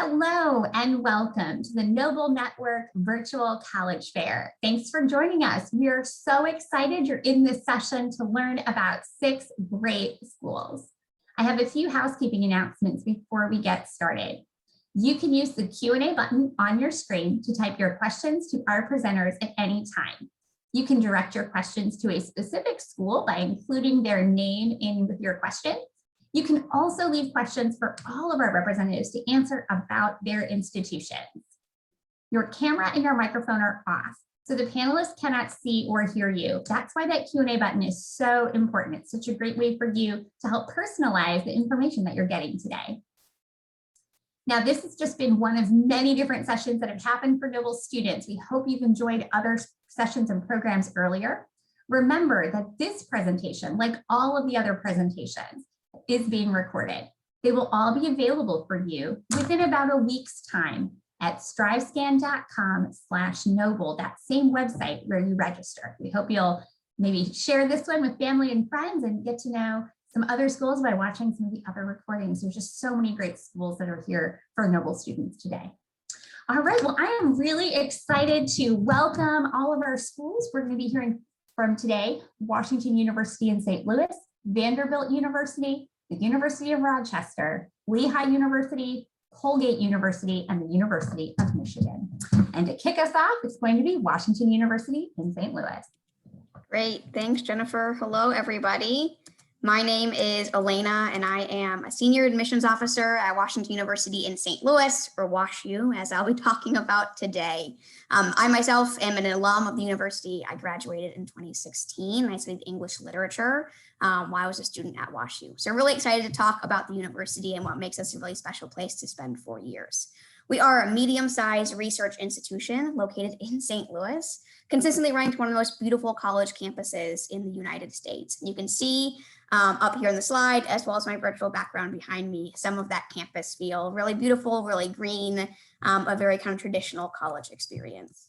Hello and welcome to the Noble Network Virtual College Fair. Thanks for joining us. We are so excited you're in this session to learn about 6 great schools. I have a few housekeeping announcements before we get started. You can use the Q&A button on your screen to type your questions to our presenters at any time. You can direct your questions to a specific school by including their name in with your question. You can also leave questions for all of our representatives to answer about their institutions. Your camera and your microphone are off, so the panelists cannot see or hear you. That's why that Q&A button is so important. It's such a great way for you to help personalize the information that you're getting today. Now, this has just been one of many different sessions that have happened for Noble students. We hope you've enjoyed other sessions and programs earlier. Remember that this presentation, like all of the other presentations, is being recorded. They will all be available for you within about a week's time at strivescan.com/noble, that same website where you register. We hope you'll maybe share this one with family and friends and get to know some other schools by watching some of the other recordings. There's just so many great schools that are here for Noble students today. All right, well, I am really excited to welcome all of our schools. We're going to be hearing from today: Washington University in St. Louis, Vanderbilt University, the University of Rochester, Lehigh University, Colgate University, and the University of Michigan. And to kick us off, it's going to be Washington University in St. Louis. Great, thanks, Jennifer. Hello, everybody. My name is Elena, and I am a senior admissions officer at Washington University in St. Louis, or WashU, as I'll be talking about today. I myself am an alum of the university. I graduated in 2016. I studied English literature while I was a student at WashU. So really excited to talk about the university and what makes us a really special place to spend 4 years. We are a medium-sized research institution located in St. Louis, consistently ranked one of the most beautiful college campuses in the United States. And you can see up here on the slide, as well as my virtual background behind me, some of that campus feel. Really beautiful, really green, a very kind of traditional college experience.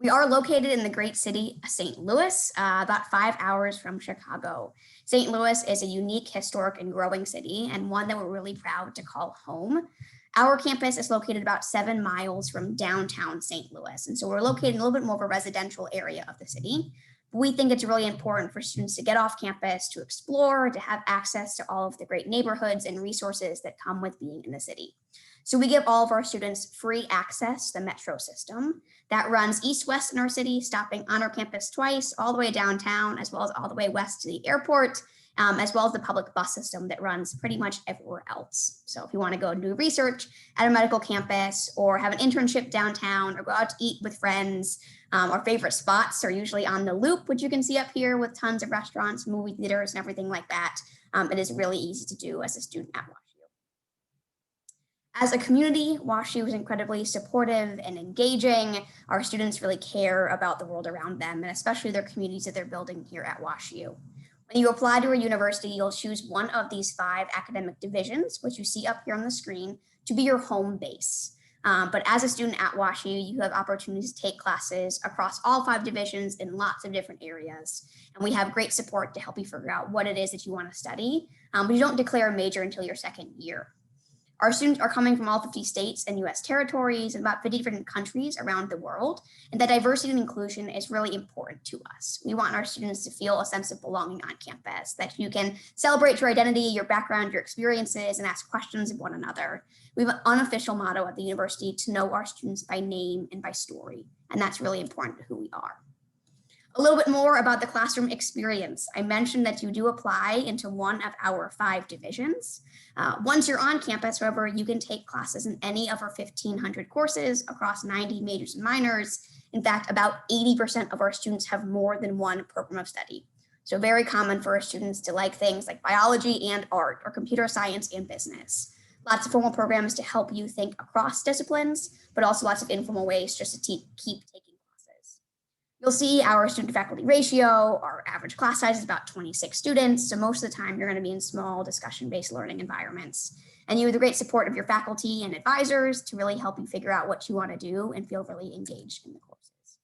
We are located in the great city of St. Louis, about 5 hours from Chicago. St. Louis is a unique, historic, and growing city, and one that we're really proud to call home. Our campus is located about 7 miles from downtown St. Louis, and so we're located in a little bit more of a residential area of the city. We think it's really important for students to get off campus, to explore, to have access to all of the great neighborhoods and resources that come with being in the city. So we give all of our students free access to the metro system that runs east-west in our city, stopping on our campus twice, all the way downtown, as well as all the way west to the airport, as well as the public bus system that runs pretty much everywhere else. So if you want to go do research at a medical campus, or have an internship downtown, or go out to eat with friends, our favorite spots are usually on the Loop, which you can see up here with tons of restaurants, movie theaters, and everything like that. It is really easy to do as a student at WashU. As a community, WashU is incredibly supportive and engaging. Our students really care about the world around them, and especially their communities that they're building here at WashU. When you apply to a university, you'll choose one of these 5 academic divisions, which you see up here on the screen, to be your home base. But as a student at WashU, you have opportunities to take classes across all 5 divisions in lots of different areas. And we have great support to help you figure out what it is that you want to study. But you don't declare a major until your 2nd year. Our students are coming from all 50 states and US territories and about 50 different countries around the world. And that diversity and inclusion is really important to us. We want our students to feel a sense of belonging on campus, that you can celebrate your identity, your background, your experiences, and ask questions of one another. We have an unofficial motto at the university to know our students by name and by story. And that's really important to who we are. A little bit more about the classroom experience. I mentioned that you do apply into one of our 5 divisions. Once you're on campus, however, you can take classes in any of our 1,500 courses across 90 majors and minors. In fact, about 80% of our students have more than one program of study. So very common for our students to like things like biology and art, or computer science and business. Lots of formal programs to help you think across disciplines, but also lots of informal ways just to keep taking. You'll see our student faculty ratio. Our average class size is about 26 students. So most of the time you're going to be in small discussion-based learning environments. And you have the great support of your faculty and advisors to really help you figure out what you want to do and feel really engaged in the courses.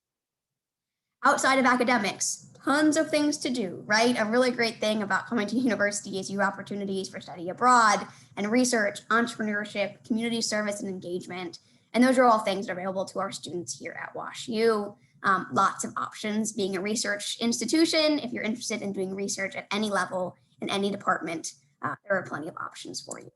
Outside of academics, tons of things to do, right? A really great thing about coming to university is you have opportunities for study abroad and research, entrepreneurship, community service, and engagement. And those are all things that are available to our students here at WashU. Lots of options. Being a research institution, if you're interested in doing research at any level in any department, there are plenty of options for you.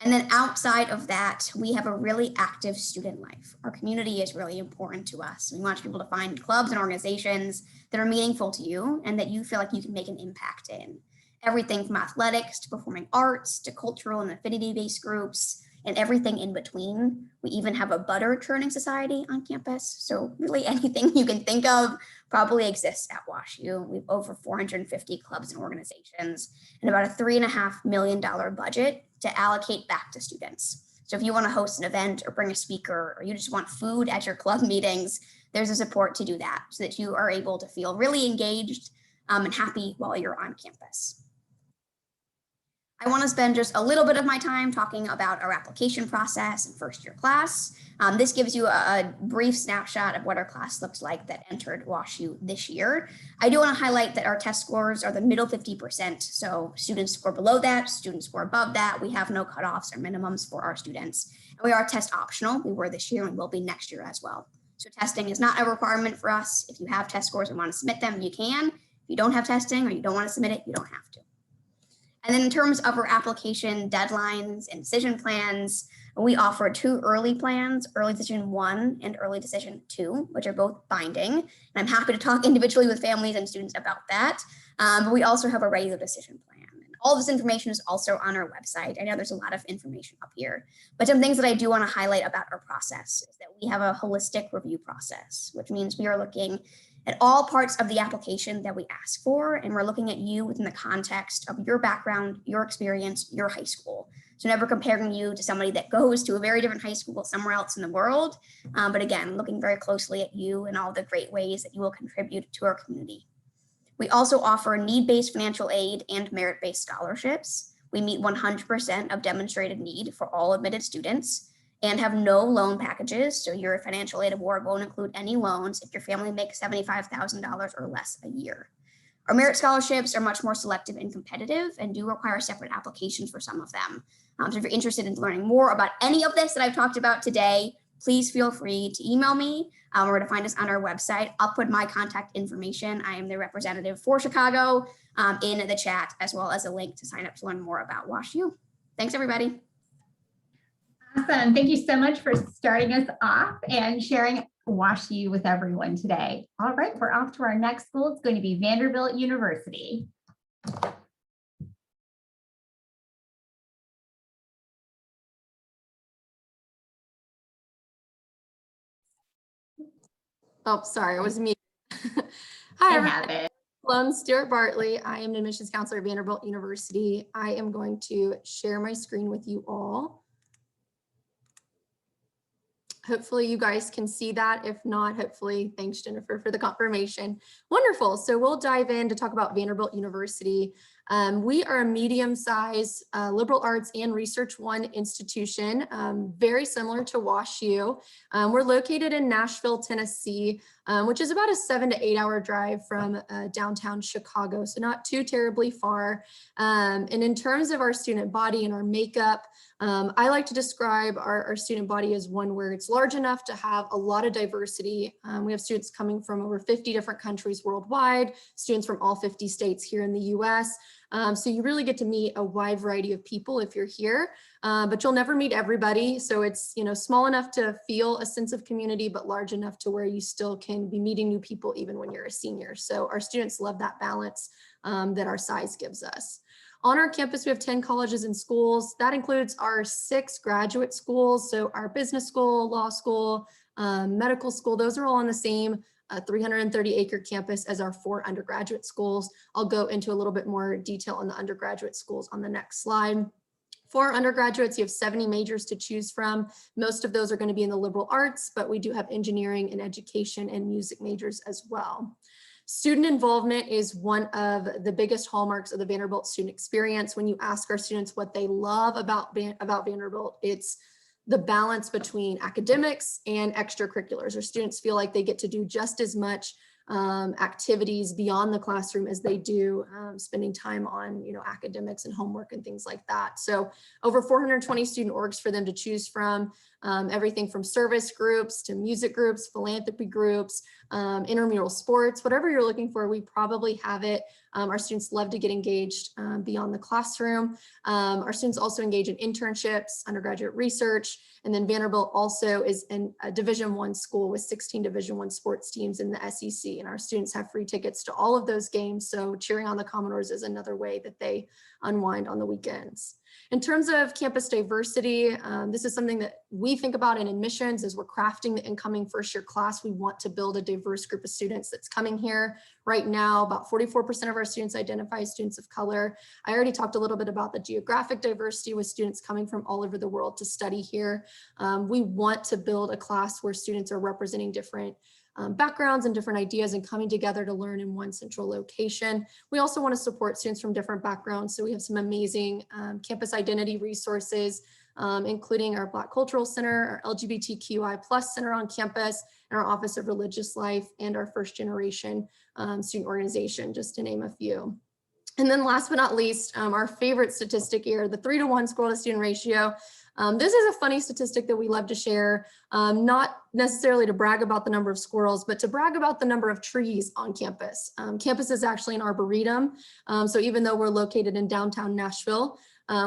And then outside of that, we have a really active student life. Our community is really important to us. We want people to find clubs and organizations that are meaningful to you and that you feel like you can make an impact in. Everything from athletics to performing arts to cultural and affinity-based groups and everything in between. We even have a butter churning society on campus. So really anything you can think of probably exists at WashU. We have over 450 clubs and organizations and about a $3.5 million budget to allocate back to students. So if you want to host an event or bring a speaker, or you just want food at your club meetings, there's a support to do that so that you are able to feel really engaged and happy while you're on campus. I want to spend just a little bit of my time talking about our application process and first year class. This gives you a brief snapshot of what our class looks like that entered WashU this year. I do want to highlight that our test scores are the middle 50%. So students score below that, students score above that. We have no cutoffs or minimums for our students. And we are test optional. We were this year and will be next year as well. So testing is not a requirement for us. If you have test scores and want to submit them, you can. If you don't have testing or you don't want to submit it, you don't have to. And then in terms of our application deadlines and decision plans, we offer 2 early plans, early decision 1 and early decision 2, which are both binding. And I'm happy to talk individually with families and students about that. But we also have a regular decision plan. And all this information is also on our website. I know there's a lot of information up here, but some things that I do want to highlight about our process is that we have a holistic review process, which means we are looking at all parts of the application that we ask for, and we're looking at you within the context of your background, your experience, your high school. So never comparing you to somebody that goes to a very different high school somewhere else in the world, but again, looking very closely at you and all the great ways that you will contribute to our community. We also offer need-based financial aid and merit-based scholarships. We meet 100% of demonstrated need for all admitted students and have no loan packages. So your financial aid award won't include any loans if your family makes $75,000 or less a year. Our merit scholarships are much more selective and competitive and do require separate applications for some of them. So if you're interested in learning more about any of this that I've talked about today, please feel free to email me or to find us on our website. I'll put my contact information. I am the representative for Chicago in the chat, as well as a link to sign up to learn more about WashU. Thanks, everybody. Awesome. Thank you so much for starting us off and sharing WashU with everyone today. All right, we're off to our next school. It's going to be Vanderbilt University. Oh, sorry, I was me. Hi, everyone. Hello, I'm Stuart Bartley. I am an admissions counselor at Vanderbilt University. I am going to share my screen with you all. Hopefully you guys can see that. If not, hopefully, thanks Jennifer for the confirmation. Wonderful. So we'll dive in to talk about Vanderbilt University. We are a medium-sized liberal arts and research one institution, very similar to WashU. We're located in Nashville, Tennessee, which is about a 7 to 8 hour drive from downtown Chicago, so not too terribly far. And in terms of our student body and our makeup, I like to describe our student body as one where it's large enough to have a lot of diversity. We have students coming from over 50 different countries worldwide, students from all 50 states here in the US. So you really get to meet a wide variety of people if you're here, but you'll never meet everybody. So it's, small enough to feel a sense of community, but large enough to where you still can be meeting new people even when you're a senior. So our students love that balance that our size gives us. On our campus, we have 10 colleges and schools. That includes our 6 graduate schools. So our business school, law school, medical school, those are all on the same 330-acre campus as our 4 undergraduate schools. I'll go into a little bit more detail on the undergraduate schools on the next slide. For undergraduates, you have 70 majors to choose from. Most of those are going to be in the liberal arts, but we do have engineering and education and music majors as well. Student involvement is one of the biggest hallmarks of the Vanderbilt student experience. When you ask our students what they love about Vanderbilt, it's the balance between academics and extracurriculars. Our students feel like they get to do just as much activities beyond the classroom as they do spending time on, academics and homework and things like that. So over 420 student orgs for them to choose from, everything from service groups to music groups, philanthropy groups, intramural sports, whatever you're looking for, we probably have it. Our students love to get engaged beyond the classroom. Our students also engage in internships, undergraduate research, and then Vanderbilt also is in a Division I school with 16 Division I sports teams in the SEC, and our students have free tickets to all of those games. So cheering on the Commodores is another way that they unwind on the weekends. In terms of campus diversity, this is something that we think about in admissions as we're crafting the incoming first year class. We want to build a diverse group of students that's coming here. Right now, about 44% of our students identify as students of color. I already talked a little bit about the geographic diversity with students coming from all over the world to study here. We want to build a class where students are representing different backgrounds and different ideas and coming together to learn in one central location. We also want to support students from different backgrounds. So we have some amazing campus identity resources, including our Black Cultural Center, our LGBTQI+ Center on campus, and our Office of Religious Life, and our first generation student organization, just to name a few. And then last but not least, our favorite statistic here, the 3-to-1 school to student ratio. This is a funny statistic that we love to share, not necessarily to brag about the number of squirrels, but to brag about the number of trees on campus. Campus is actually an arboretum. So even though we're located in downtown Nashville,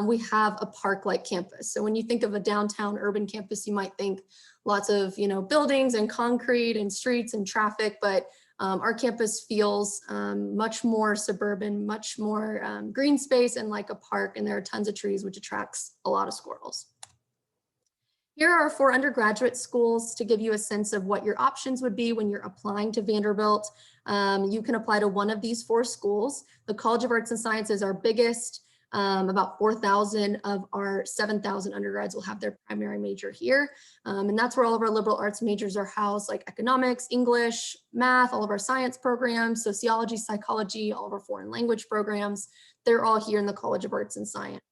we have a park-like campus. So when you think of a downtown urban campus, you might think lots of, buildings and concrete and streets and traffic, but our campus feels much more suburban, much more green space and like a park, and there are tons of trees, which attracts a lot of squirrels. Here are 4 undergraduate schools to give you a sense of what your options would be when you're applying to Vanderbilt. You can apply to one of these 4 schools. The College of Arts and Sciences is our biggest. About 4,000 of our 7,000 undergrads will have their primary major here. And that's where all of our liberal arts majors are housed, like economics, English, math, all of our science programs, sociology, psychology, all of our foreign language programs. They're all here in the College of Arts and Science.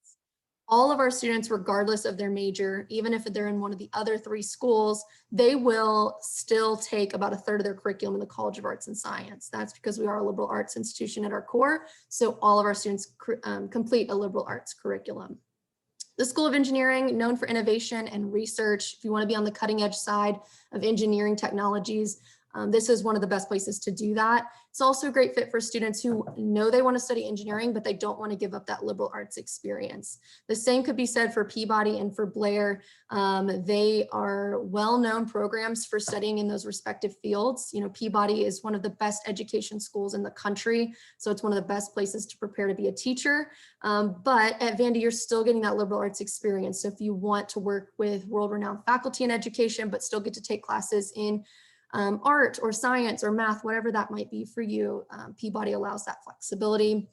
All of our students, regardless of their major, even if they're in one of the other 3 schools, they will still take about a third of their curriculum in the College of Arts and Science. That's because we are a liberal arts institution at our core. So all of our students complete a liberal arts curriculum. The School of Engineering, known for innovation and research. If you want to be on the cutting edge side of engineering technologies, this is one of the best places to do that. It's also a great fit for students who know they want to study engineering, but they don't want to give up that liberal arts experience. The same could be said for Peabody and for Blair. They are well-known programs for studying in those respective fields. Peabody is one of the best education schools in the country, so it's one of the best places to prepare to be a teacher. But at Vandy, you're still getting that liberal arts experience. So if you want to work with world-renowned faculty in education, but still get to take classes in art or science or math, whatever that might be for you, Peabody allows that flexibility.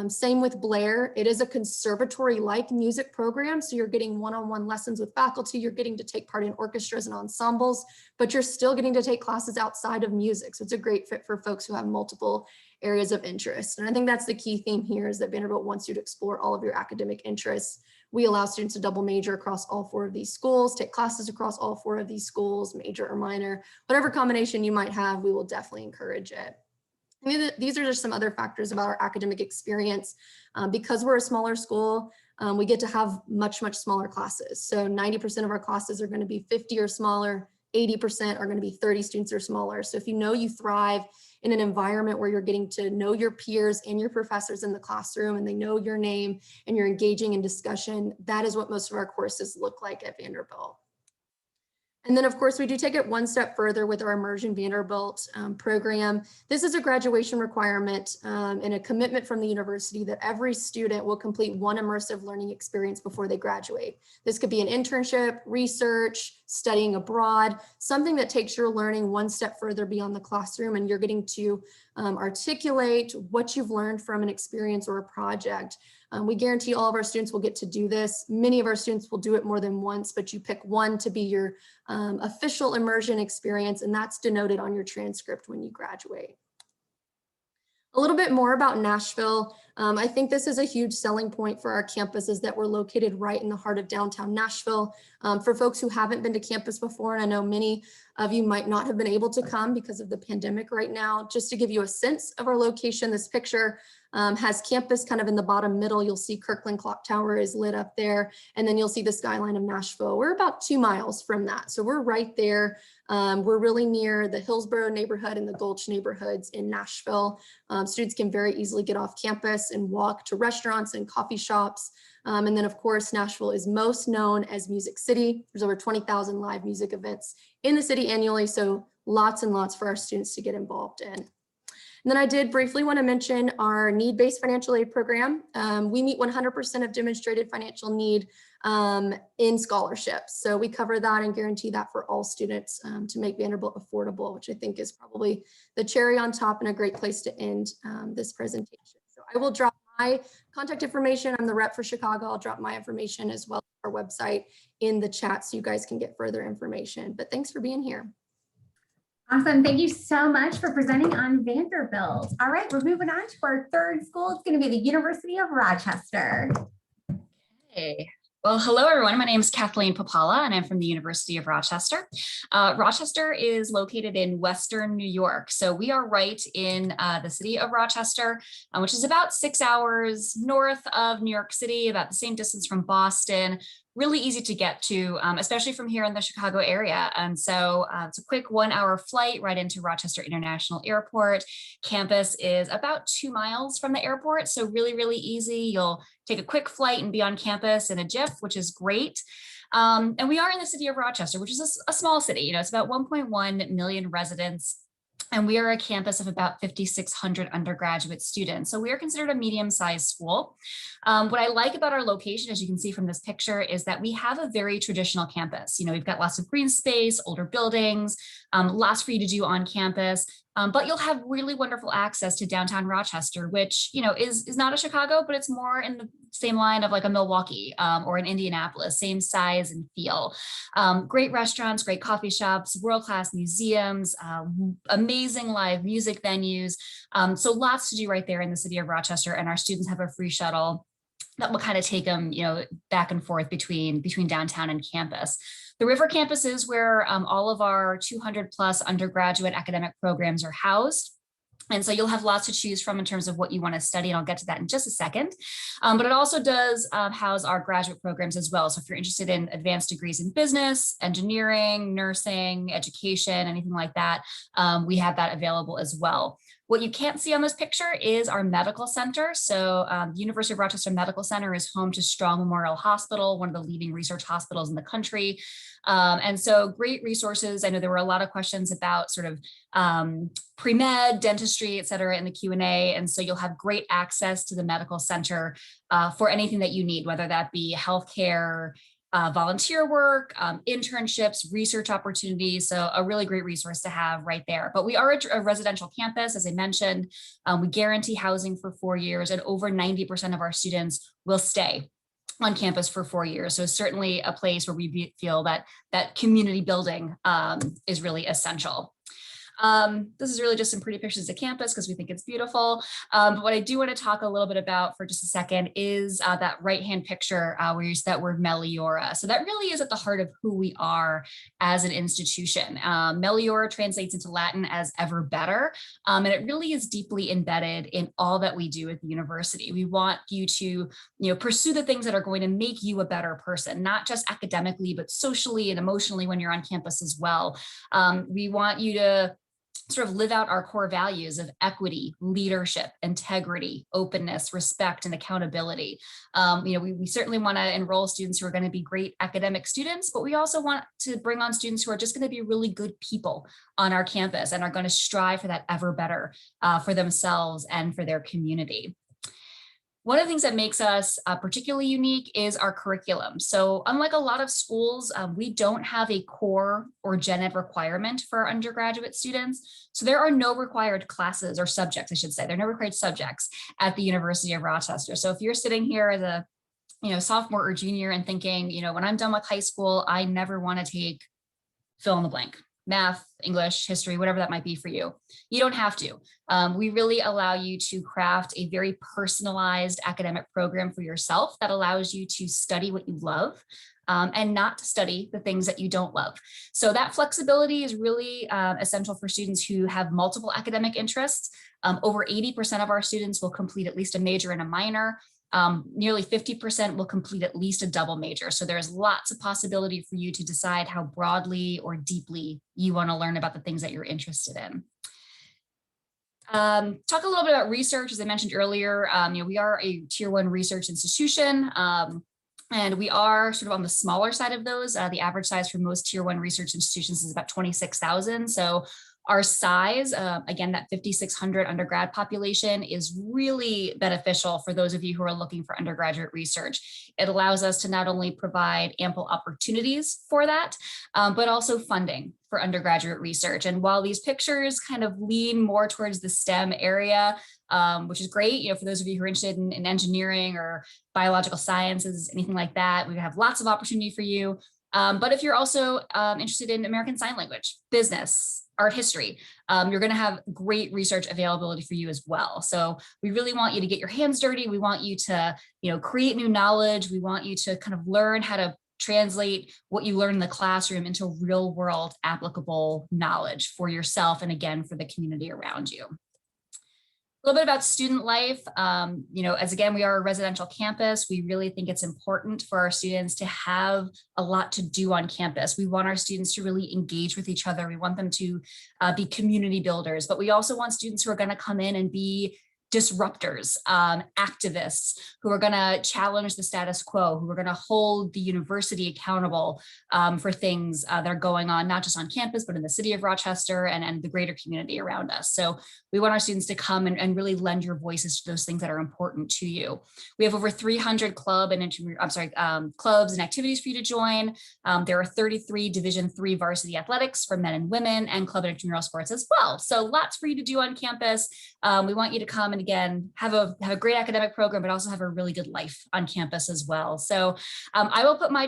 Same with Blair. It is a conservatory-like music program, so you're getting one-on-one lessons with faculty, you're getting to take part in orchestras and ensembles, but you're still getting to take classes outside of music. So it's a great fit for folks who have multiple areas of interest. And I think that's the key theme here, is that Vanderbilt wants you to explore all of your academic interests. We allow students to double major across all 4 of these schools, take classes across all 4 of these schools, major or minor, whatever combination you might have, we will definitely encourage it. And these are just some other factors about our academic experience. Because we're a smaller school, we get to have much, much smaller classes. So 90% of our classes are going to be 50 or smaller, 80% are going to be 30 students or smaller. So if you thrive in an environment where you're getting to know your peers and your professors in the classroom and they know your name and you're engaging in discussion, that is what most of our courses look like at Vanderbilt. And then, of course, we do take it one step further with our Immersion Vanderbilt program. This is a graduation requirement and a commitment from the university that every student will complete one immersive learning experience before they graduate. This could be an internship, research, studying abroad, something that takes your learning one step further beyond the classroom, and you're getting to articulate what you've learned from an experience or a project. We guarantee all of our students will get to do this. Many of our students will do it more than once, but you pick one to be your official immersion experience, and that's denoted on your transcript when you graduate. A little bit more about Nashville. I think this is a huge selling point for our campus is that we're located right in the heart of downtown Nashville. For folks who haven't been to campus before, and I know many of you might not have been able to come because of the pandemic right now, just to give you a sense of our location, this picture has campus kind of in the bottom middle. You'll see Kirkland Clock Tower is lit up there, and then you'll see the skyline of Nashville. We're about 2 miles from that. So we're right there. We're really near the Hillsborough neighborhood and the Gulch neighborhoods in Nashville. Students can very easily get off campus and walk to restaurants and coffee shops. And then of course, Nashville is most known as Music City. There's over 20,000 live music events in the city annually. So lots and lots for our students to get involved in. And then I did briefly want to mention our need-based financial aid program. We meet 100% of demonstrated financial need in scholarships. So we cover that and guarantee that for all students to make Vanderbilt affordable, which I think is probably the cherry on top and a great place to end this presentation. So I will drop my contact information. I'm the rep for Chicago. I'll drop my information as well as our website in the chat so you guys can get further information. But thanks for being here. Awesome. Thank you so much for presenting on Vanderbilt. All right, we're moving on to our third school. It's going to be the University of Rochester. Hey. Well, hello, everyone. My name is Kathleen Papala, and I'm from the University of Rochester. Rochester is located in Western New York. So we are right in the city of Rochester, which is about 6 hours north of New York City, about the same distance from Boston. Really easy to get to, especially from here in the Chicago area. And so it's a quick 1 hour flight right into Rochester International Airport. Campus is about 2 miles from the airport. So really, really easy. You'll take a quick flight and be on campus in a jiff, which is great. And we are in the city of Rochester, which is a small city. You know, it's about 1.1 million residents. And we are a campus of about 5,600 undergraduate students. So we are considered a medium-sized school. What I like about our location, as you can see from this picture, is that we have a very traditional campus. You know, we've got lots of green space, older buildings, lots for you to do on campus. But you'll have really wonderful access to downtown Rochester, which, you know, is not a Chicago, but it's more in the same line of like a Milwaukee or an Indianapolis, same size and feel. Great restaurants, great coffee shops, world-class museums, amazing live music venues. So lots to do right there in the city of Rochester, and our students have a free shuttle that will kind of take them, you know, back and forth between downtown and campus. The River Campus is where all of our 200 plus undergraduate academic programs are housed. And so you'll have lots to choose from in terms of what you want to study, and I'll get to that in just a second. But it also does house our graduate programs as well. So if you're interested in advanced degrees in business, engineering, nursing, education, anything like that, we have that available as well. What you can't see on this picture is our medical center. So the University of Rochester Medical Center is home to Strong Memorial Hospital, one of the leading research hospitals in the country. And so great resources. I know there were a lot of questions about sort of pre-med, dentistry, et cetera, in the Q&A. And so you'll have great access to the medical center for anything that you need, whether that be healthcare, volunteer work, internships, research opportunities. So a really great resource to have right there. But we are a residential campus, as I mentioned. We guarantee housing for 4 years, and over 90% of our students will stay on campus for 4 years. So certainly a place where we feel that community building is really essential. This is really just some pretty pictures of campus because we think it's beautiful. But what I do want to talk a little bit about for just a second is that right-hand picture where you use that word Meliora. So that really is at the heart of who we are as an institution. Meliora translates into Latin as ever better. And it really is deeply embedded in all that we do at the university. We want you to, pursue the things that are going to make you a better person, not just academically, but socially and emotionally when you're on campus as well. We want you to sort of live out our core values of equity, leadership, integrity, openness, respect, and accountability. We certainly want to enroll students who are going to be great academic students, but we also want to bring on students who are just going to be really good people on our campus and are going to strive for that ever better for themselves and for their community. One of the things that makes us particularly unique is our curriculum. So unlike a lot of schools, we don't have a core or gen ed requirement for our undergraduate students. So there are no required classes or subjects, I should say. There are no required subjects at the University of Rochester. So if you're sitting here as a sophomore or junior and thinking, when I'm done with high school, I never want to take fill in the blank. math, English, history, whatever that might be for you. You don't have to. We really allow you to craft a very personalized academic program for yourself that allows you to study what you love and not to study the things that you don't love. So that flexibility is really essential for students who have multiple academic interests. Over 80% of our students will complete at least a major and a minor. Nearly 50% will complete at least a double major. So there's lots of possibility for you to decide how broadly or deeply you want to learn about the things that you're interested in. Talk a little bit about research. As I mentioned earlier, we are a tier 1 research institution. And we are sort of on the smaller side of those. The average size for most tier 1 research institutions is about 26,000. So our size, again, that 5,600 undergrad population is really beneficial for those of you who are looking for undergraduate research. It allows us to not only provide ample opportunities for that, but also funding for undergraduate research. And while these pictures kind of lean more towards the STEM area, which is great, for those of you who are interested in engineering or biological sciences, anything like that, we have lots of opportunity for you. But if you're also interested in American Sign Language, business, art history, you're going to have great research availability for you as well. So we really want you to get your hands dirty. We want you to, create new knowledge. We want you to kind of learn how to translate what you learn in the classroom into real world applicable knowledge for yourself and again, for the community around you. A little bit about student life. As again, we are a residential campus. We really think it's important for our students to have a lot to do on campus. We want our students to really engage with each other. We want them to be community builders, but we also want students who are going to come in and be disruptors, activists who are going to challenge the status quo, who are going to hold the university accountable for things that are going on, not just on campus, but in the city of Rochester and the greater community around us. So we want our students to come and really lend your voices to those things that are important to you. We have over 300 clubs and activities for you to join. There are 33 Division III varsity athletics for men and women and club and intramural sports as well. So lots for you to do on campus. We want you to come and again, have a great academic program, but also have a really good life on campus as well. So I will put my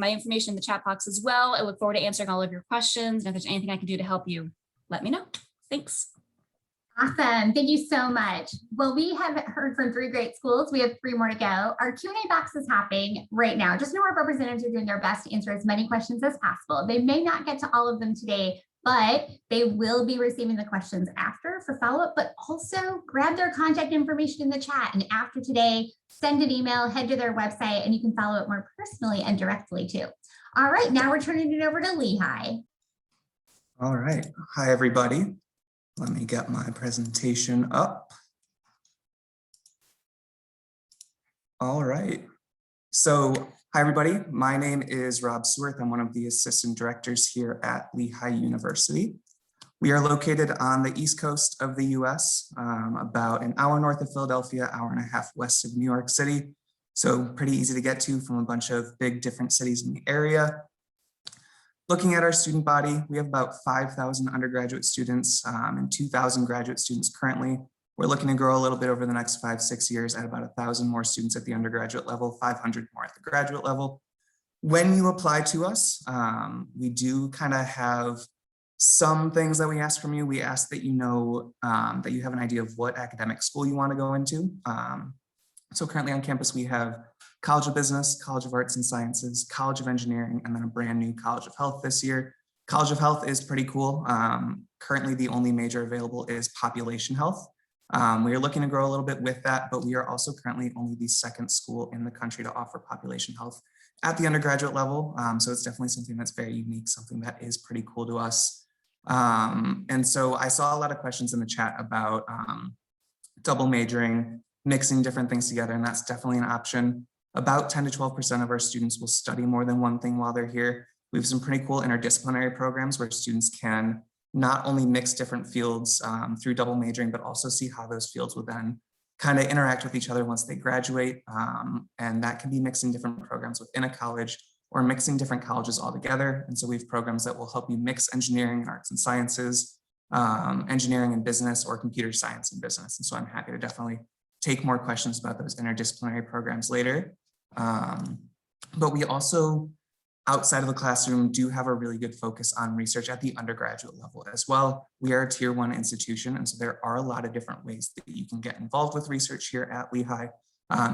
information in the chat box as well. I look forward to answering all of your questions. And if there's anything I can do to help you, let me know. Thanks. Awesome. Thank you so much. Well, we have heard from 3 great schools. We have 3 more to go. Our Q&A box is happening right now. Just know our representatives are doing their best to answer as many questions as possible. They may not get to all of them today, but they will be receiving the questions after for follow-up, but also grab their contact information in the chat. And after today, send an email, head to their website, and you can follow up more personally and directly too. All right, now we're turning it over to Lehigh. All right. Hi, everybody. Let me get my presentation up. All right. So, hi, everybody. My name is Rob Seworth. I'm one of the assistant directors here at Lehigh University. We are located on the East Coast of the US, about an hour north of Philadelphia, hour and a half west of New York City. So pretty easy to get to from a bunch of big different cities in the area. Looking at our student body, we have about 5,000 undergraduate students and 2,000 graduate students currently. We're looking to grow a little bit over the next 5-6 years at about 1,000 more students at the undergraduate level, 500 more at the graduate level. When you apply to us, we do kind of have some things that we ask from you. We ask that you know that you have an idea of what academic school you want to go into. So currently on campus, we have College of Business, College of Arts and Sciences, College of Engineering, and then a brand new College of Health this year. College of Health is pretty cool. Currently, the only major available is Population Health. We are looking to grow a little bit with that, but we are also currently only the 2nd school in the country to offer population health at the undergraduate level. So it's definitely something that's very unique, something that is pretty cool to us. And so I saw a lot of questions in the chat about double majoring, mixing different things together, and that's definitely an option. About 10 to 12% of our students will study more than one thing while they're here. We have some pretty cool interdisciplinary programs where students can not only mix different fields through double majoring, but also see how those fields will then kind of interact with each other once they graduate. And that can be mixing different programs within a college or mixing different colleges all together. And so we have programs that will help you mix engineering and arts and sciences, engineering and business, or computer science and business. And so I'm happy to definitely take more questions about those interdisciplinary programs later. But we also outside of the classroom do have a really good focus on research at the undergraduate level as well. We are a tier 1 institution, and so there are a lot of different ways that you can get involved with research here at Lehigh.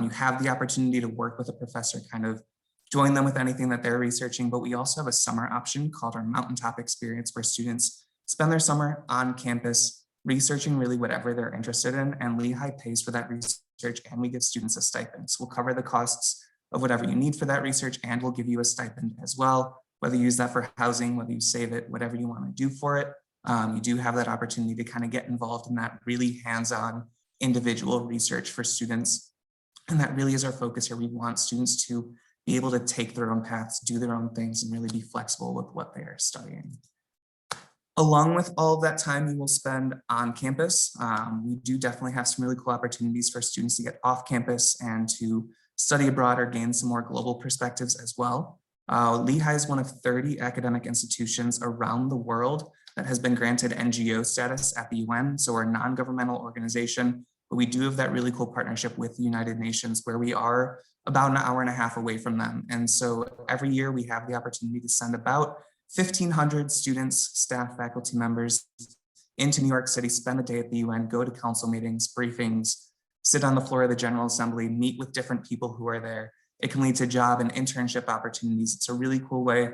You have the opportunity to work with a professor, kind of join them with anything that they're researching, but we also have a summer option called our Mountaintop Experience, where students spend their summer on campus researching really whatever they're interested in, and Lehigh pays for that research, and we give students a stipend. So we'll cover the costs of whatever you need for that research, and we'll give you a stipend as well, whether you use that for housing, whether you save it, whatever you want to do for it. You do have that opportunity to kind of get involved in that really hands-on individual research for students. And that really is our focus here. We want students to be able to take their own paths, do their own things, and really be flexible with what they are studying. Along with all of that time you will spend on campus, we do definitely have some really cool opportunities for students to get off campus and to study abroad or gain some more global perspectives as well. Lehigh is one of 30 academic institutions around the world that has been granted NGO status at the UN. So we're a non-governmental organization, but we do have that really cool partnership with the United Nations, where we are about an hour and a half away from them. And so every year we have the opportunity to send about 1,500 students, staff, faculty members into New York City, spend a day at the UN, go to council meetings, briefings, sit on the floor of the General Assembly, meet with different people who are there. It can lead to job and internship opportunities. It's a really cool way,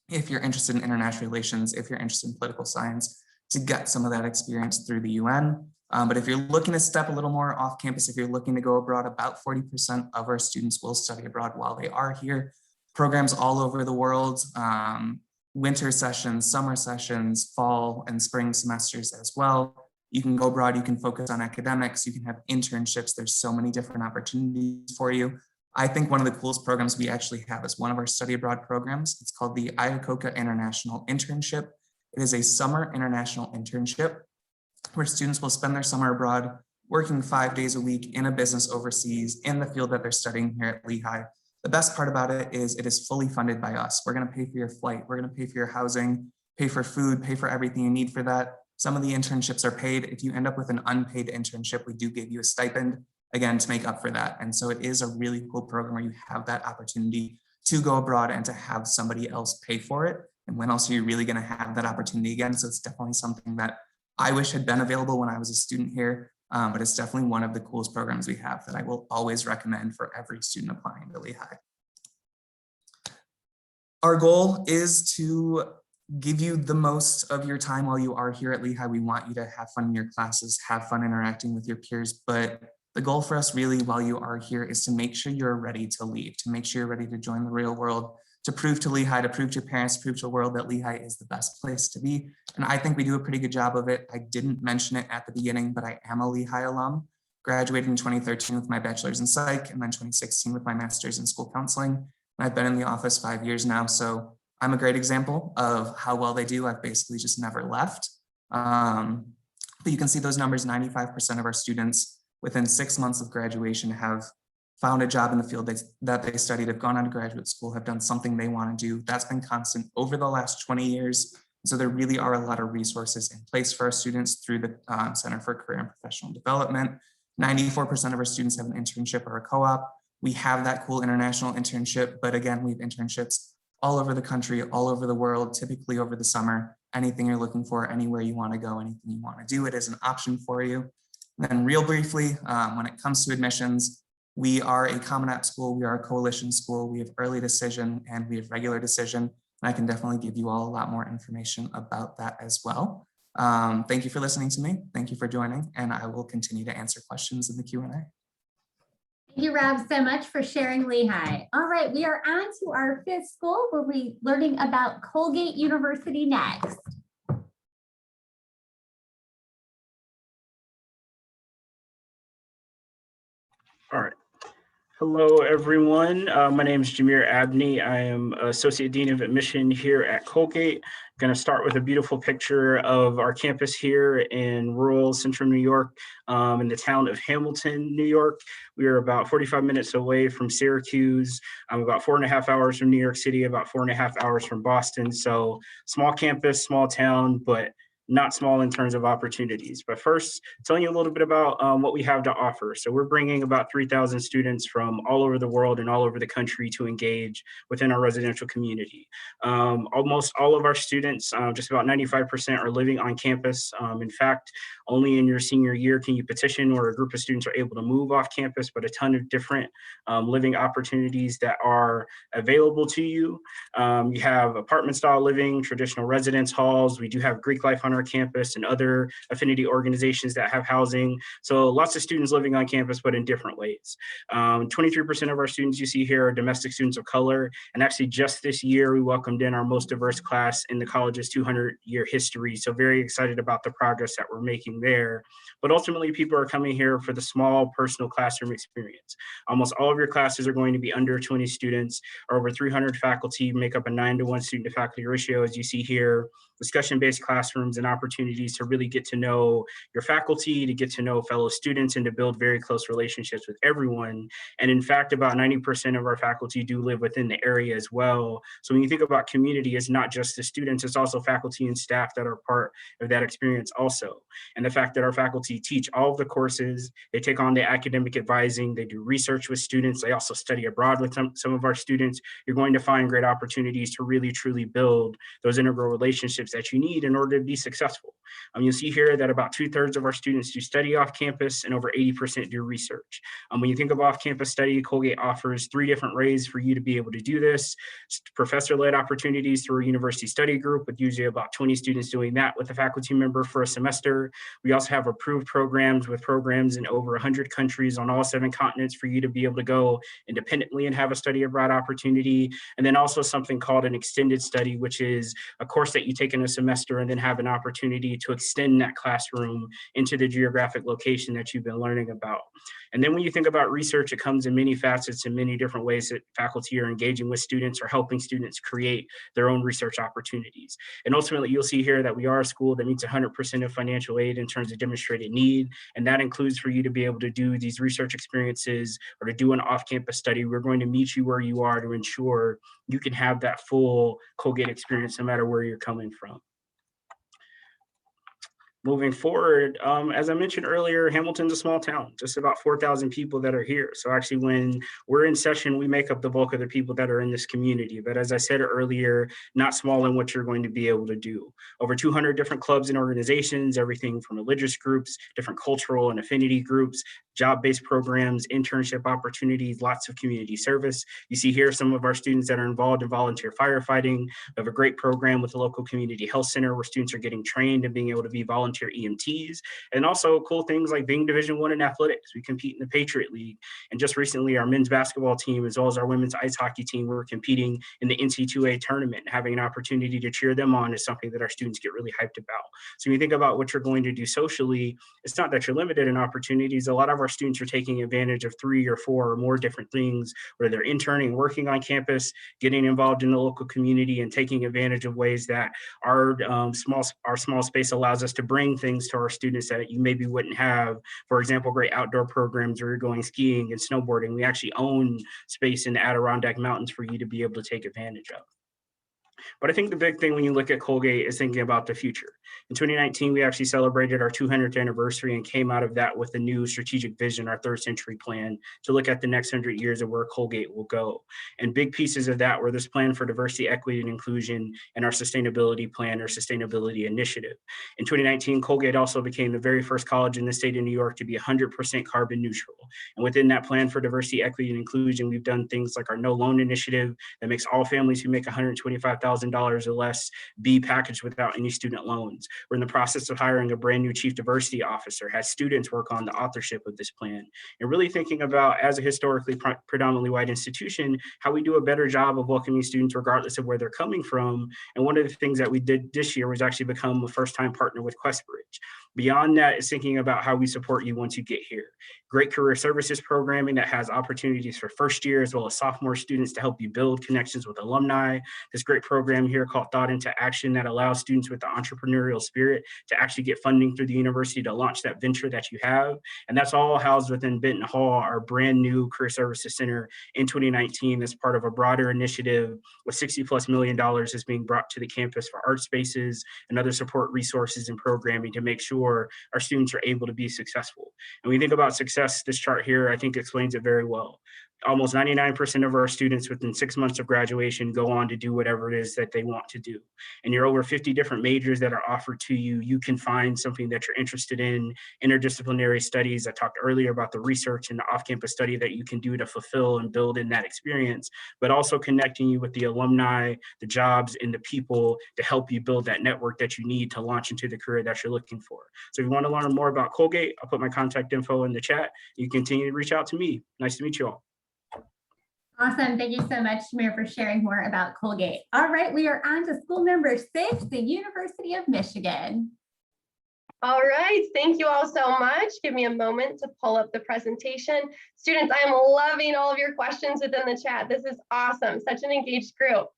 if you're interested in international relations, if you're interested in political science, to get some of that experience through the UN. But if you're looking to step a little more off campus, if you're looking to go abroad, about 40% of our students will study abroad while they are here. Programs all over the world, winter sessions, summer sessions, fall and spring semesters as well. You can go abroad, you can focus on academics, you can have internships. There's so many different opportunities for you. I think one of the coolest programs we actually have is one of our study abroad programs. It's called the Iacocca International Internship. It is a summer international internship where students will spend their summer abroad working 5 days a week in a business overseas in the field that they're studying here at Lehigh. The best part about it is fully funded by us. We're going to pay for your flight. We're going to pay for your housing, pay for food, pay for everything you need for that. Some of the internships are paid. If you end up with an unpaid internship, we do give you a stipend, again, to make up for that. And so it is a really cool program where you have that opportunity to go abroad and to have somebody else pay for it. And when else are you really going to have that opportunity again? So it's definitely something that I wish had been available when I was a student here, but it's definitely one of the coolest programs we have that I will always recommend for every student applying to Lehigh. Our goal is to give you the most of your time while you are here at Lehigh. We want you to have fun in your classes, have fun interacting with your peers, but the goal for us really while you are here is to make sure you're ready to leave, to make sure you're ready to join the real world, to prove to Lehigh, to prove to your parents, to prove to the world that Lehigh is the best place to be. And I think we do a pretty good job of it. I didn't mention it at the beginning, but I am a Lehigh alum, graduated in 2013 with my bachelor's in psych, and then 2016 with my master's in school counseling. And I've been in the office 5 years now, so I'm a great example of how well they do. I've basically just never left. But you can see those numbers, 95% of our students within 6 months of graduation have found a job in the field that they studied, have gone on to graduate school, have done something they want to do. That's been constant over the last 20 years. So there really are a lot of resources in place for our students through the Center for Career and Professional Development. 94% of our students have an internship or a co-op. We have that cool international internship, but again, we have internships all over the country, all over the world, typically over the summer. Anything you're looking for, anywhere you want to go, anything you want to do, it is an option for you. And then real briefly, when it comes to admissions, we are a Common App school, we are a coalition school, we have early decision and we have regular decision. And I can definitely give you all a lot more information about that as well. Thank you for listening to me. Thank you for joining, and I will continue to answer questions in the Q&A. Thank you, Rob, so much for sharing Lehigh. All right, we are on to our fifth school. We'll be learning about Colgate University next. All right. Hello, everyone. My name is Jameer Abney. I am Associate Dean of Admission here at Colgate. I'm going to start with a beautiful picture of our campus here in rural central New York, in the town of Hamilton, New York. We are about 45 minutes away from Syracuse. I'm about 4.5 hours from New York City, about 4.5 hours from Boston. So small campus, small town, but not small in terms of opportunities. But first, telling you a little bit about what we have to offer. So we're bringing about 3,000 students from all over the world and all over the country to engage within our residential community. Almost all of our students, just about 95%, are living on campus. In fact, only in your senior year can you petition where a group of students are able to move off campus, but a ton of different living opportunities that are available to you. You have apartment style living, traditional residence halls. We do have Greek life on our campus and other affinity organizations that have housing. So lots of students living on campus, but in different ways. 23% of our students you see here are domestic students of color. And actually just this year, we welcomed in our most diverse class in the college's 200-year history. So very excited about the progress that we're making there. But ultimately, people are coming here for the small personal classroom experience. Almost all of your classes are going to be under 20 students, or over 300 faculty, make up a 9-to-1 student to faculty ratio, as you see here. Discussion-based classrooms and opportunities to really get to know your faculty, to get to know fellow students, and to build very close relationships with everyone. And in fact, about 90% of our faculty do live within the area as well. So when you think about community, it's not just the students, it's also faculty and staff that are part of that experience also. And the fact that our faculty teach all of the courses, they take on the academic advising, they do research with students, they also study abroad with some of our students, you're going to find great opportunities to really truly build those integral relationships that you need in order to be successful. You'll see here that about 2/3 of our students do study off campus and over 80% do research. When you think of off-campus study, Colgate offers 3 different ways for you to be able to do this. Professor-led opportunities through a university study group with usually about 20 students doing that with a faculty member for a semester. We also have approved programs with programs in over 100 countries on all 7 continents for you to be able to go independently and have a study abroad opportunity. And then also something called an extended study, which is a course that you take in a semester and then have an opportunity to extend that classroom into the geographic location that you've been learning about. And then when you think about research, it comes in many facets and many different ways that faculty are engaging with students or helping students create their own research opportunities. And ultimately, you'll see here that we are a school that meets 100% of financial aid in terms of demonstrated need. And that includes for you to be able to do these research experiences or to do an off-campus study. We're going to meet you where you are to ensure you can have that full Colgate experience no matter where you're coming from. Moving forward, as I mentioned earlier, Hamilton's a small town, just about 4,000 people that are here. So actually when we're in session, we make up the bulk of the people that are in this community. But as I said earlier, not small in what you're going to be able to do. Over 200 different clubs and organizations, everything from religious groups, different cultural and affinity groups, job-based programs, internship opportunities, lots of community service. You see here some of our students that are involved in volunteer firefighting. We have a great program with the local community health center where students are getting trained and being able to be volunteer EMTs, and also cool things like being Division I in athletics. We compete in the Patriot League. And just recently, our men's basketball team, as well as our women's ice hockey team, were competing in the NC2A tournament. Having an opportunity to cheer them on is something that our students get really hyped about. So when you think about what you're going to do socially, it's not that you're limited in opportunities. A lot of our students are taking advantage of 3 or 4 or more different things, where they're interning, working on campus, getting involved in the local community, and taking advantage of ways that our small space allows us to bring things to our students that you maybe wouldn't have. For example, great outdoor programs where you're going skiing and snowboarding. We actually own space in the Adirondack Mountains for you to be able to take advantage of. But I think the big thing when you look at Colgate is thinking about the future. In 2019, we actually celebrated our 200th anniversary and came out of that with a new strategic vision, our third century plan, to look at the next 100 years of where Colgate will go. And big pieces of that were this plan for diversity, equity, and inclusion, and our sustainability plan, or sustainability initiative. In 2019, Colgate also became the very first college in the state of New York to be 100% carbon neutral. And within that plan for diversity, equity, and inclusion, we've done things like our no loan initiative that makes all families who make $125,000 or less be packaged without any student loans. We're in the process of hiring a brand new chief diversity officer, had students work on the authorship of this plan, and really thinking about, as a historically predominantly white institution, how we do a better job of welcoming students regardless of where they're coming from. And one of the things that we did this year was actually become a first-time partner with QuestBridge. Beyond that is thinking about how we support you once you get here. Great career services programming that has opportunities for first year as well as sophomore students to help you build connections with alumni. This great program program here called Thought into Action that allows students with the entrepreneurial spirit to actually get funding through the university to launch that venture that you have. And that's all housed within Benton Hall, our brand new Career Services Center in 2019 as part of a broader initiative with $60+ million is being brought to the campus for art spaces and other support resources and programming to make sure our students are able to be successful. And when we think about success, this chart here, I think explains it very well. Almost 99% of our students within 6 months of graduation go on to do whatever it is that they want to do. And you're over 50 different majors that are offered to you. You can find something that you're interested in, interdisciplinary studies. I talked earlier about the research and the off-campus study that you can do to fulfill and build in that experience, but also connecting you with the alumni, the jobs, and the people to help you build that network that you need to launch into the career that you're looking for. So if you want to learn more about Colgate, I'll put my contact info in the chat. You can continue to reach out to me. Nice to meet you all. Awesome. Thank you so much, Shamir, for sharing more about Colgate. All right, we are on to school number 6, the University of Michigan. All right, thank you all so much. Give me a moment to pull up the presentation. Students, I am loving all of your questions within the chat. This is awesome, such an engaged group.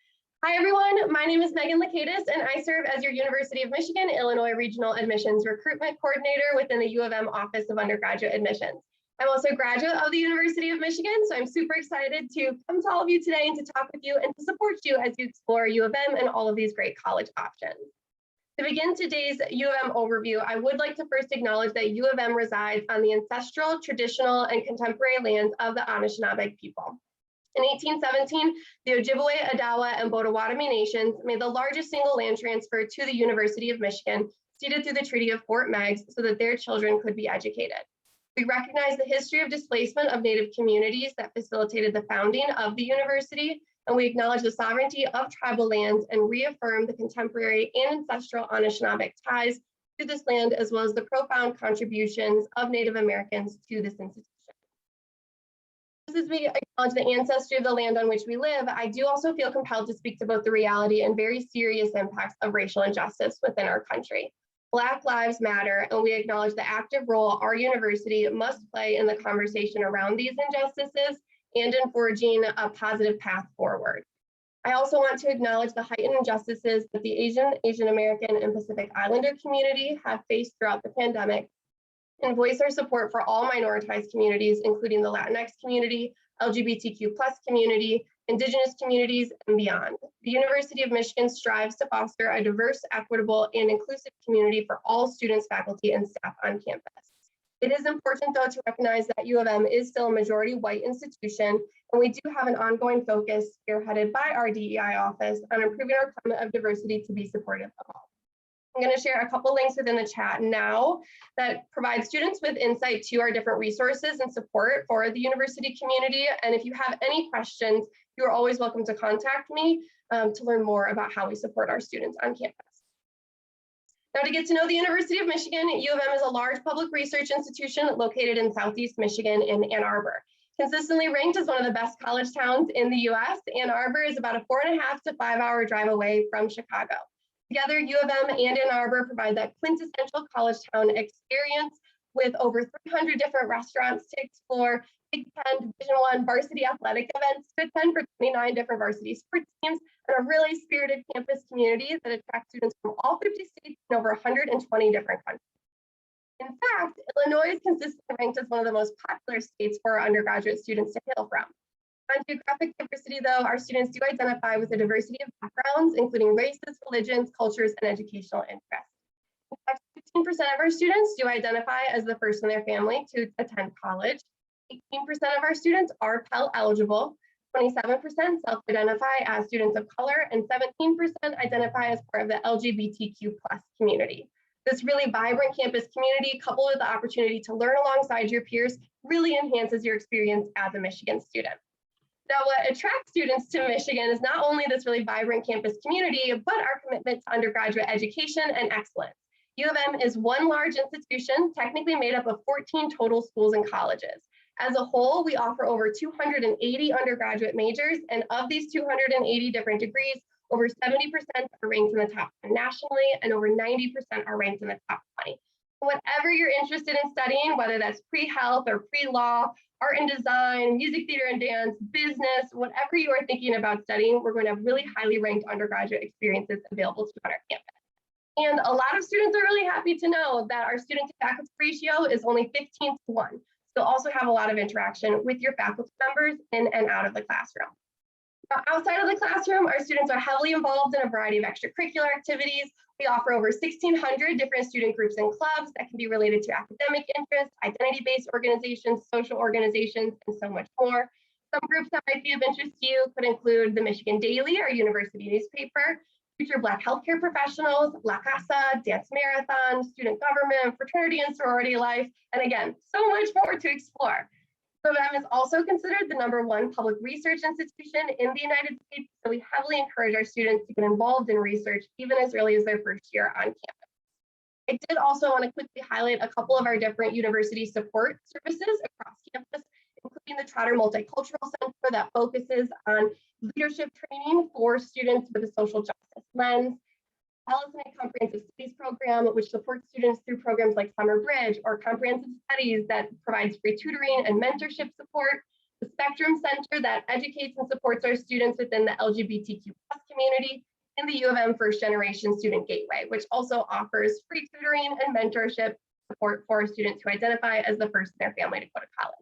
Hi everyone, my name is Megan Lakatis and I serve as your University of Michigan, Illinois Regional Admissions Recruitment Coordinator within the U of M Office of Undergraduate Admissions. I'm also a graduate of the University of Michigan, so I'm super excited to come to all of you today and to talk with you and to support you as you explore U of M and all of these great college options. To begin today's U of M overview, I would like to first acknowledge that U of M resides on the ancestral, traditional, and contemporary lands of the Anishinaabe people. In 1817, the Ojibwe, Odawa, and Potawatomi nations made the largest single land transfer to the University of Michigan, ceded through the Treaty of Fort Meigs so that their children could be educated. We recognize the history of displacement of Native communities that facilitated the founding of the university, and we acknowledge the sovereignty of tribal lands and reaffirm the contemporary and ancestral Anishinaabe ties to this land, as well as the profound contributions of Native Americans to this institution. Just as we acknowledge the ancestry of the land on which we live, I do also feel compelled to speak to both the reality and very serious impacts of racial injustice within our country. Black Lives Matter, and we acknowledge the active role our university must play in the conversation around these injustices and in forging a positive path forward. I also want to acknowledge the heightened injustices that the Asian American, and Pacific Islander community have faced throughout the pandemic and voice our support for all minoritized communities, including the Latinx community, LGBTQ+ community, Indigenous communities, and beyond. The University of Michigan strives to foster a diverse, equitable, and inclusive community for all students, faculty, and staff on campus. It is important, though, to recognize that U of M is still a majority white institution, and we do have an ongoing focus spearheaded by our DEI office on improving our climate of diversity to be supportive of all. I'm going to share a couple links within the chat now that provide students with insight to our different resources and support for the university community. And if you have any questions, you're always welcome to contact me to learn more about how we support our students on campus. Now, to get to know the University of Michigan, U of M is a large public research institution located in Southeast Michigan in Ann Arbor. Consistently ranked as one of the best college towns in the US, Ann Arbor is about a 4.5 to 5 hour drive away from Chicago. Together, U of M and Ann Arbor provide that quintessential college town experience with over 300 different restaurants to explore, Big Ten, Division I varsity athletic events to attend for 29 different varsity sports teams, and a really spirited campus community that attracts students from all 50 states and over 120 different countries. In fact, Illinois is consistently ranked as one of the most popular states for our undergraduate students to hail from. On geographic diversity, though, our students do identify with a diversity of backgrounds, including races, religions, cultures, and educational interests. In fact, 15% of our students do identify as the first in their family to attend college. 18% of our students are Pell eligible. 27% self-identify as students of color, and 17% identify as part of the LGBTQ+ community. This really vibrant campus community, coupled with the opportunity to learn alongside your peers, really enhances your experience as a Michigan student. Now, what attracts students to Michigan is not only this really vibrant campus community, but our commitment to undergraduate education and excellence. U of M is one large institution, technically made up of 14 total schools and colleges. As a whole, we offer over 280 undergraduate majors, and of these 280 different degrees, over 70% are ranked in the top 10 nationally, and over 90% are ranked in the top 20. Whatever you're interested in studying, whether that's pre-health or pre-law, art and design, music, theater and dance, business, whatever you are thinking about studying, we're going to have really highly ranked undergraduate experiences available to you on our campus. And a lot of students are really happy to know that our student to faculty ratio is only 15:1. So you'll also have a lot of interaction with your faculty members in and out of the classroom. Now, outside of the classroom, our students are heavily involved in a variety of extracurricular activities. We offer over 1,600 different student groups and clubs that can be related to academic interests, identity-based organizations, social organizations, and so much more. Some groups that might be of interest to you could include the Michigan Daily, our university newspaper, Future Black Healthcare Professionals, La Casa, Dance Marathon, Student Government, Fraternity and Sorority Life, and again, so much more to explore. U of M is also considered the #1 public research institution in the United States, so we heavily encourage our students to get involved in research even as early as their first year on campus. I did also want to quickly highlight a couple of our different university support services across campus, including the Trotter Multicultural Center that focuses on leadership training for students with a social justice lens, LSNA Comprehensive Studies Program, which supports students through programs like Summer Bridge, or Comprehensive Studies that provides free tutoring and mentorship support, the Spectrum Center that educates and supports our students within the LGBTQ+ community, and the U of M First Generation Student Gateway, which also offers free tutoring and mentorship support for students who identify as the first in their family to go to college.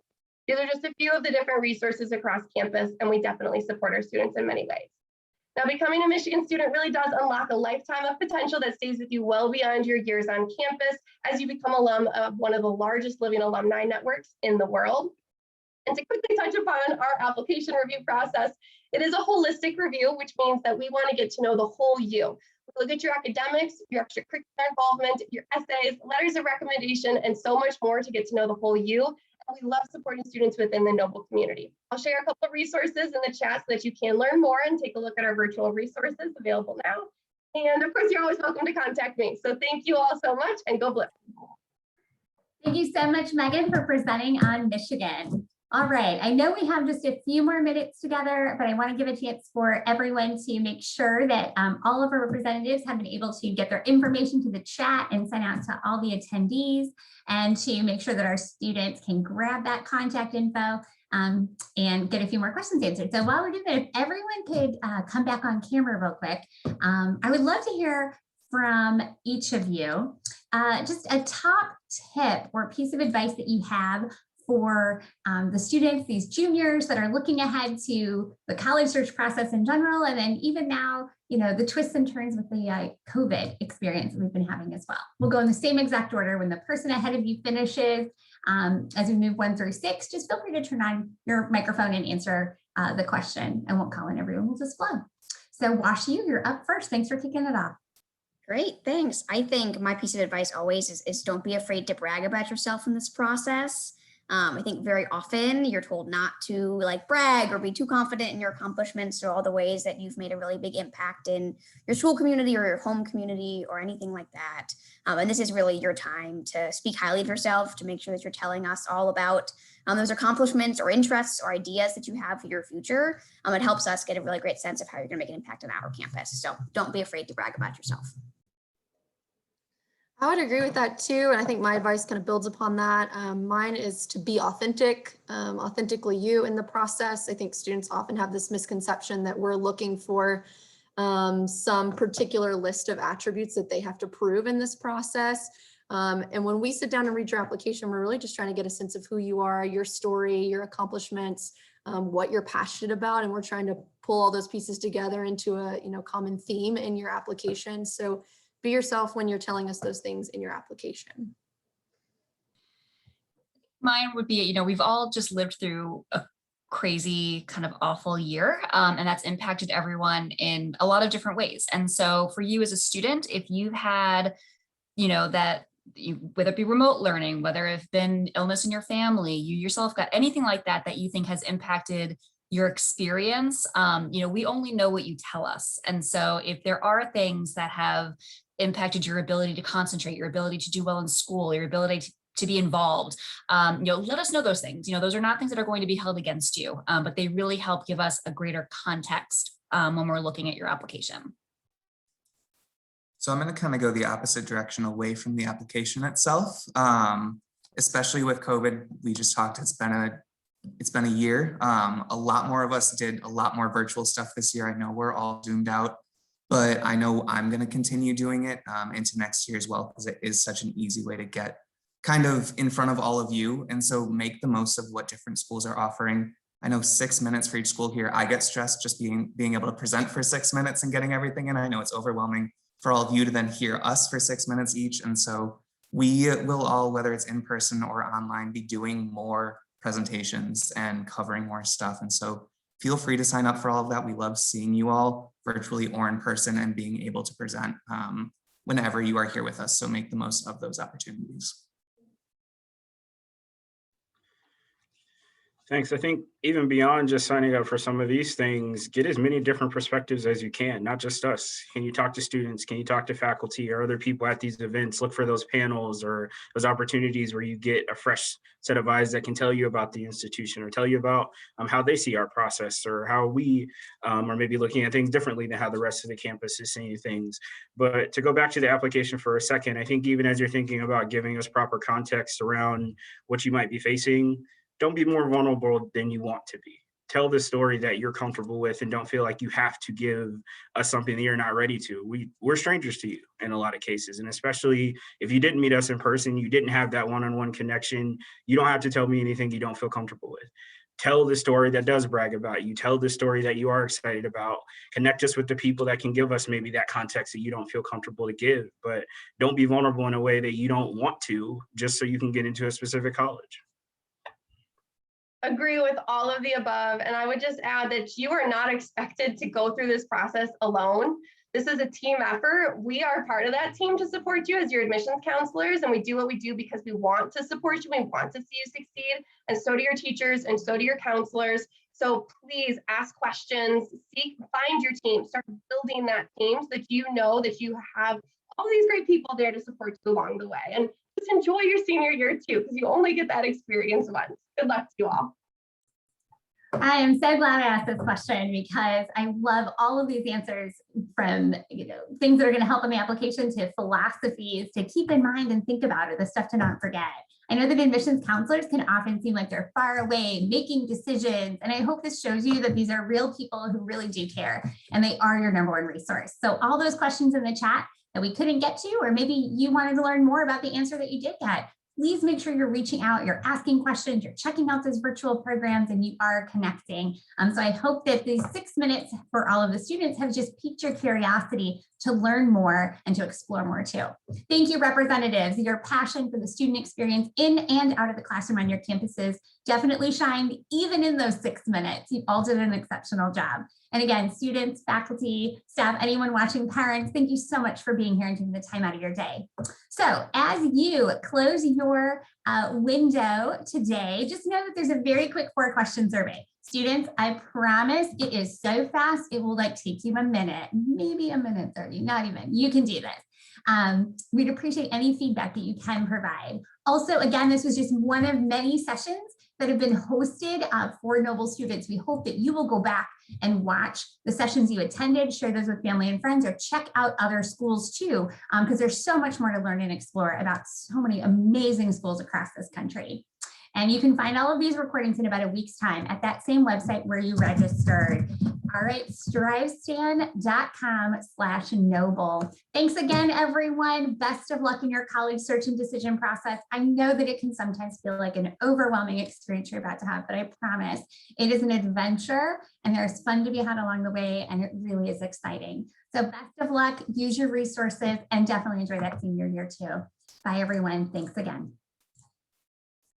These are just a few of the different resources across campus, and we definitely support our students in many ways. Now, becoming a Michigan student really does unlock a lifetime of potential that stays with you well beyond your years on campus as you become alum of one of the largest living alumni networks in the world. And to quickly touch upon our application review process, it is a holistic review, which means that we want to get to know the whole you. We look at your academics, your extracurricular involvement, your essays, letters of recommendation, and so much more to get to know the whole you. And we love supporting students within the Noble community. I'll share a couple of resources in the chat so that you can learn more and take a look at our virtual resources available now. And of course, you're always welcome to contact me. So thank you all so much, and go Blitz. Thank you so much, Megan, for presenting on Michigan. All right, I know we have just a few more minutes together, but I want to give a chance for everyone to make sure that all of our representatives have been able to get their information to the chat and send out to all the attendees, and to make sure that our students can grab that contact info and get a few more questions answered. So while we're doing that, if everyone could come back on camera real quick, I would love to hear from each of you just a top tip or piece of advice that you have for the students, these juniors that are looking ahead to the college search process in general, and then even now, you know, the twists and turns with the COVID experience that we've been having as well. We'll go in the same exact order. When the person ahead of you finishes, as we move 1 through 6, just feel free to turn on your microphone and answer the question. I won't call in everyone, we'll just flow. So Washi, you're up first. Thanks for kicking it off. Great, thanks. I think my piece of advice always is don't be afraid to brag about yourself in this process. I think very often you're told not to like brag or be too confident in your accomplishments or all the ways that you've made a really big impact in your school community or your home community or anything like that. And this is really your time to speak highly of yourself, to make sure that you're telling us all about those accomplishments or interests or ideas that you have for your future. It helps us get a really great sense of how you're going to make an impact on our campus. So don't be afraid to brag about yourself. I would agree with that too. And I think my advice kind of builds upon that. Mine is to be authentic, authentically you in the process. I think students often have this misconception that we're looking for some particular list of attributes that they have to prove in this process. And when we sit down and read your application, we're really just trying to get a sense of who you are, your story, your accomplishments, what you're passionate about. And we're trying to pull all those pieces together into a common theme in your application. So be yourself when you're telling us those things in your application. Mine would be, we've all just lived through a crazy kind of awful year, and that's impacted everyone in a lot of different ways. And so for you as a student, if you've had, whether it be remote learning, whether it's been illness in your family, you yourself got anything like that you think has impacted your experience, we only know what you tell us. And so if there are things that have impacted your ability to concentrate, your ability to do well in school, your ability to be involved, let us know those things. Those are not things that are going to be held against you, but they really help give us a greater context when we're looking at your application. So I'm going to kind of go the opposite direction away from the application itself. Especially with COVID, we just talked, it's been a year. A lot more of us did a lot more virtual stuff this year. I know we're all zoomed out, but I know I'm going to continue doing it into next year as well, because it is such an easy way to get kind of in front of all of you. And so make the most of what different schools are offering. I know 6 minutes for each school here. I get stressed just being able to present for 6 minutes and getting everything in. I know it's overwhelming for all of you to then hear us for 6 minutes each. And so we will all, whether it's in person or online, be doing more presentations and covering more stuff. And so feel free to sign up for all of that. We love seeing you all virtually or in person and being able to present whenever you are here with us. So make the most of those opportunities. Thanks. I think even beyond just signing up for some of these things, get as many different perspectives as you can, not just us. Can you talk to students? Can you talk to faculty or other people at these events? Look for those panels or those opportunities where you get a fresh set of eyes that can tell you about the institution or tell you about how they see our process or how we are maybe looking at things differently than how the rest of the campus is seeing things. But to go back to the application for a second, I think even as you're thinking about giving us proper context around what you might be facing, don't be more vulnerable than you want to be. Tell the story that you're comfortable with and don't feel like you have to give us something that you're not ready to. We're strangers to you in a lot of cases. And especially if you didn't meet us in person, you didn't have that one-on-one connection, you don't have to tell me anything you don't feel comfortable with. Tell the story that does brag about you. Tell the story that you are excited about. Connect us with the people that can give us maybe that context that you don't feel comfortable to give, but don't be vulnerable in a way that you don't want to just so you can get into a specific college. Agree with all of the above. And I would just add that you are not expected to go through this process alone. This is a team effort. We are part of that team to support you as your admissions counselors. And we do what we do because we want to support you. We want to see you succeed. And so do your teachers and so do your counselors. So please ask questions, find your team, start building that team so that you know that you have all these great people there to support you along the way. And just enjoy your senior year too, because you only get that experience once. Good luck to you all. I am so glad I asked this question because I love all of these answers, from things that are going to help in the application to philosophies to keep in mind and think about, or the stuff to not forget. I know that admissions counselors can often seem like they're far away making decisions, and I hope this shows you that these are real people who really do care, and they are your #1 resource. So all those questions in the chat that we couldn't get to, or maybe you wanted to learn more about the answer that you did get, please make sure you're reaching out, you're asking questions, you're checking out those virtual programs, and you are connecting. So I hope that these 6 minutes for all of the students have just piqued your curiosity to learn more and to explore more too. Thank you, representatives. Your passion for the student experience in and out of the classroom on your campuses definitely shined even in those 6 minutes. You all did an exceptional job. And again, students, faculty, staff, anyone watching, parents, thank you so much for being here and taking the time out of your day. So as you close your window today, just know that there's a very quick 4-question survey. Students, I promise it is so fast, it will take you a minute, maybe a minute 30, not even. You can do this. We'd appreciate any feedback that you can provide. Also, again, this was just one of many sessions that have been hosted for Noble students. We hope that you will go back and watch the sessions you attended, share those with family and friends, or check out other schools too, because there's so much more to learn and explore about so many amazing schools across this country. And you can find all of these recordings in about a week's time at that same website where you registered. All right, strivestan.com/noble. Thanks again, everyone. Best of luck in your college search and decision process. I know that it can sometimes feel like an overwhelming experience you're about to have, but I promise it is an adventure and there's fun to be had along the way, and it really is exciting. So best of luck, use your resources, and definitely enjoy that senior year too. Bye, everyone. Thanks again.